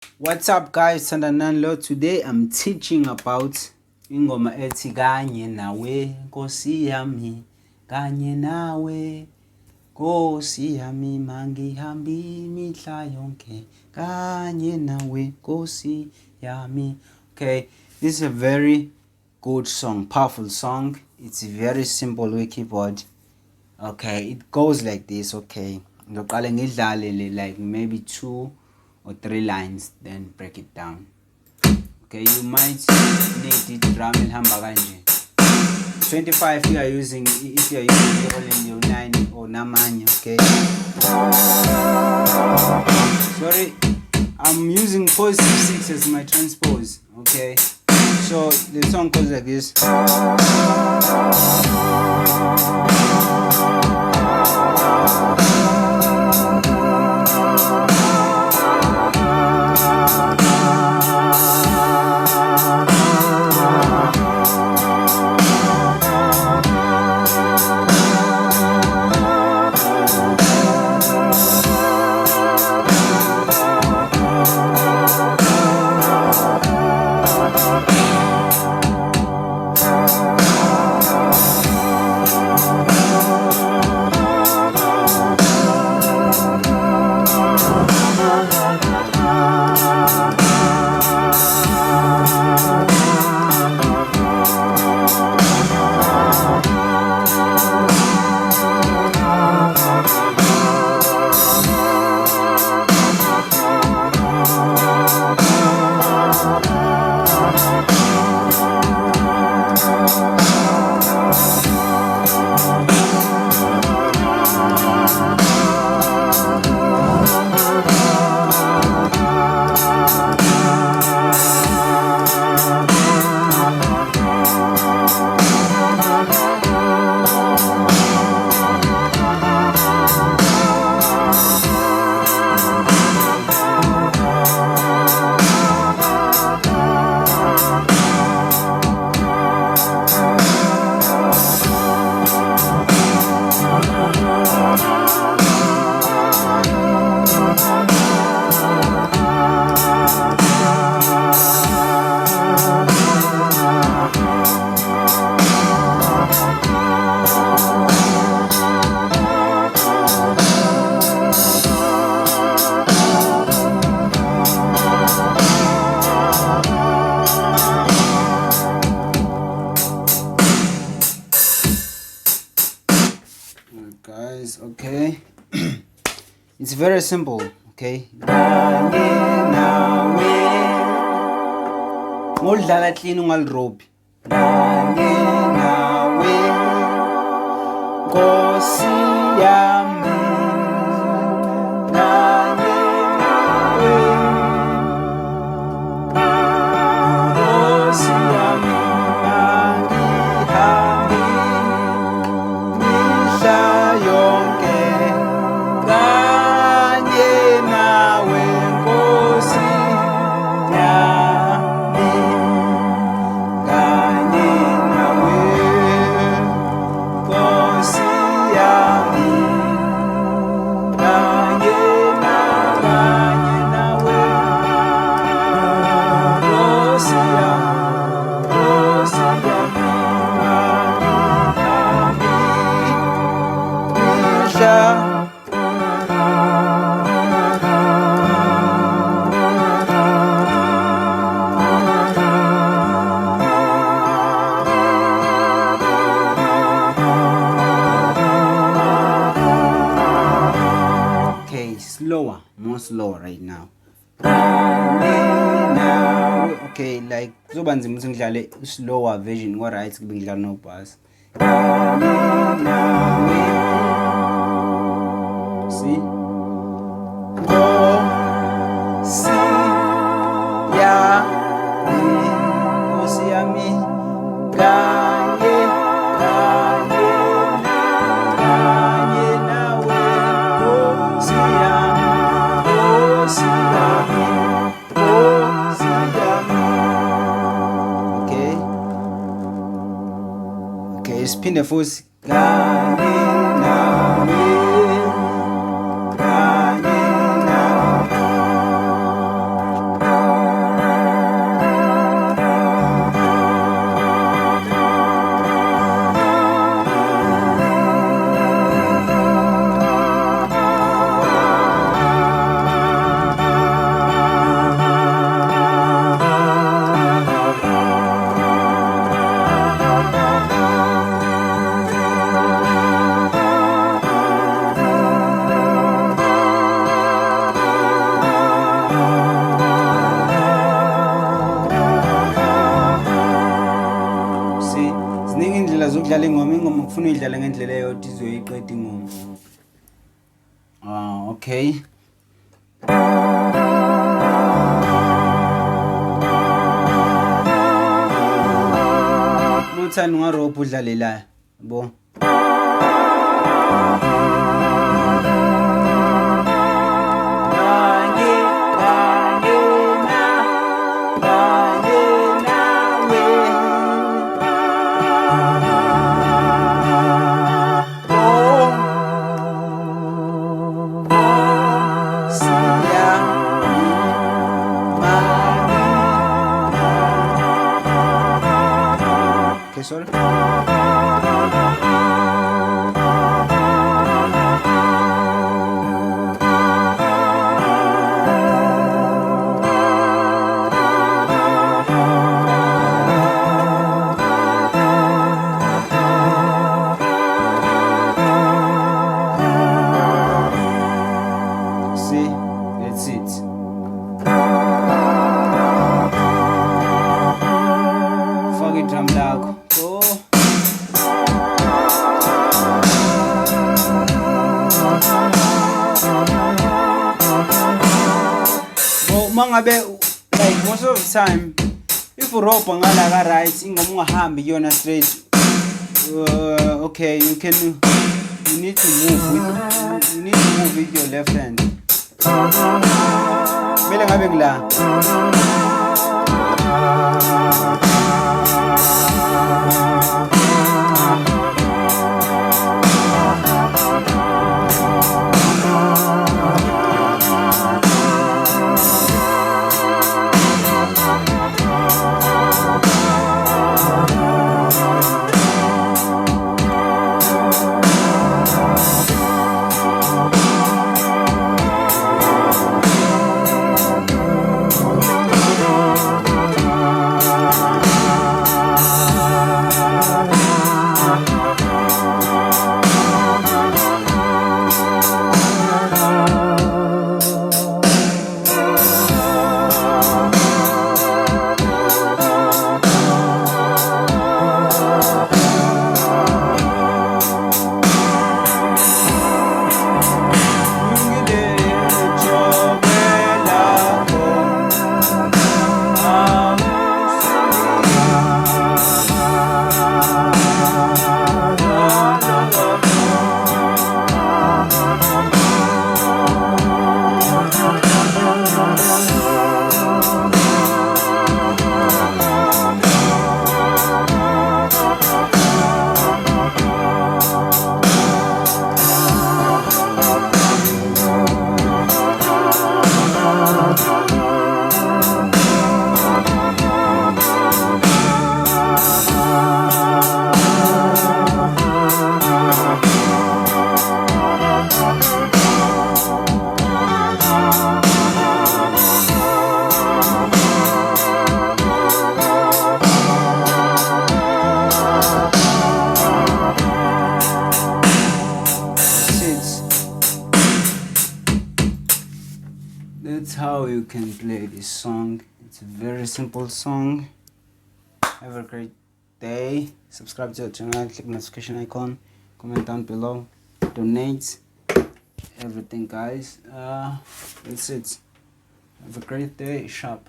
What's up guys, Sandananlo. Today I'm teaching about ingoma ethi kanye nawe nkosi yami, kanye nawe nkosi yami, mangihambi mihla yonke, kanye nawe nkosi yami. Okay, this is a very good song, powerful song. It's very simple with keyboard. Okay, it goes like this. Okay, ngiqale ngidlale like maybe 2 or 3 lines, then break it down. Okay, you might need it drum elihamba kanje. 25 if you are using your 9 or namanya. Okay, sorry, I'm using positive 6 as my transpose. Okay, so the song goes like this. Guys, okay. It's very simple. Okay, ngolidlala clean ungalirobi, kanye nawe nkosi yami, kanye nawe nkosi yami, mangihambi mihla yonke, kanye nawe nkosi yami, kanye nawe nkosi yami, kanye nawe nkosi yami, nkosi yami, mihla. Okay, slower, more slower right now. Okay, like kuzoba nzima ukuthi ngidlale slower version ngo right kube ngidlala no bass. See? Nkosi yami, nkosi yami, kanye nawe nkosi yami, nkosi yami, nkosi yami. Okay, okay, siphinde futhi kanye nawe, kanye nawe udlala ingoma kufuna uyidlala ngendlela eyodwa izoyiqeda ingoma. Okay. Uthanda ungarobha udlale la, yabo. Okay, sorry. See, that's it. Fuck it, drum lakho. Go. Mangabe like most of the time if urobha ngala ka right ingoma ungahambi kuyona straight, okay, you need to move with your left hand. Mele ngabe kula. That's how you can play this song. It's a very simple song. Have a great day. Subscribe to the channel, click the notification icon, comment down below, donate, everything guys. That's it. Have a great day. Sharp.